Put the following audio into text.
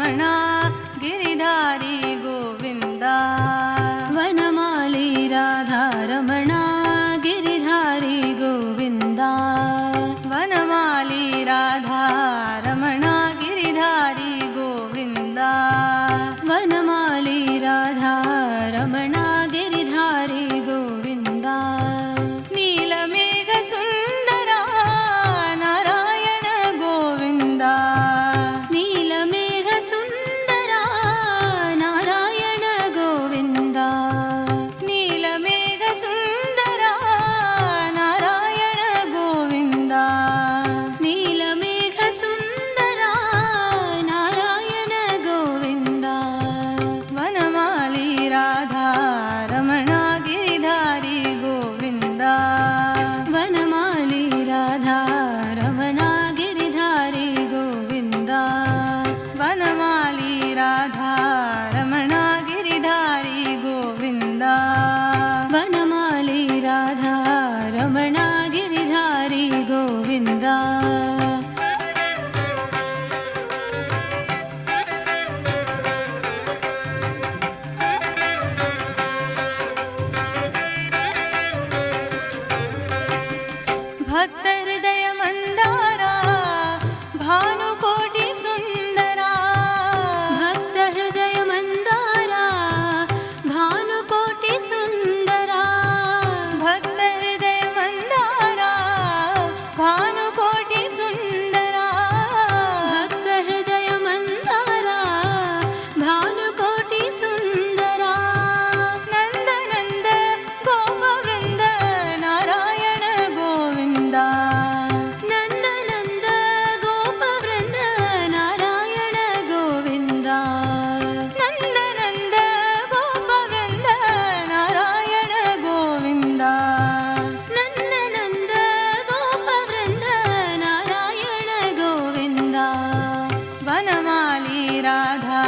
ರಮಣ ಗಿರಿಧಾರಿ ಗೋವಿಂದ ವನಮಾಲಿ ರಾಧಾ ರಮಣ ಗಿರಿಧಾರಿ ಗೋವಿಂದ ವನಮಾಲಿ ರಾಧಾ ರಮಣ ಗಿರಿಧಾರಿ ಗೋವಿಂದ ವನಮಾಲಿ ರಾಧಾ ರಮಣ ಗಿರಿಧಾರಿ ಗೋವಿಂದ ನೀಲಮೇಘ ಸುಂದರ ನಾರಾಯಣ ಗೋವಿಂದ ನೀಲಮೇಘ ಸುಂದರ ನಾರಾಯಣ ಗೋವಿಂದ ನೀಲಮೇಘ ಸುಂದರ ನಾರಾಯಣ ಗೋವಿಂದ ನೀಲಮೇಘ ಸುಂದರ ನಾರಾಯಣ ಗೋವಿಂದ ವನಮಾಲಿ ರಾಧಾ ರಮಣ ಗಿರಿಧಾರಿ ಗೋವಿಂದ ವನಮಾಲಿ ರಾಧಾ ರಮಣ ಗಿರಿಧಾರಿ ಗೋವಿಂದ ವನಮಾಲಿ ರಾಧಾ ರಮಣ ಗಿರಿಧಾರಿ ಗೋವಿಂದ ವನಮಾಲಿ ರಾಧಾ ರಮಣ ಗಿರಿಧಾರಿ ಗೋವಿಂದ ಭಕ್ತ ಹೃದಯ ಮಂದಾರ ಭಾನುಕೋಟಿ ಸುಂದರ ಭಕ್ತ ಹೃದಯ ಮಂದಾರ ಭಾನುಕೋಟಿ ಸುಂದರ ಭಕ್ತ ಹೃದಯ ಮಂದಾರ ಭಾನುಕೋಟಿ ಸುಂದರ ಭಕ್ತ ಹೃದಯ ಮಂದಾರ ಭಾನುಕೋಟಿ ಸುಂದರ ನಂದ ನಂದ ಗೋಪವೃಂದ ನಾರಾಯಣ ಗೋವಿಂದ ನಂದ ನಂದ ಗೋಪವೃಂದ ನಾರಾಯಣ ಗೋವಿಂದ ನಂದ ನಂದ ಗೋಪವೃಂದ ನಾರಾಯಣ ಗೋವಿಂದ ನಂದ ನಂದ ಗೋಪವೃಂದ ನಾರಾಯಣ ಗೋವಿಂದ ವನಮಾಲಿ ರಾಧಾ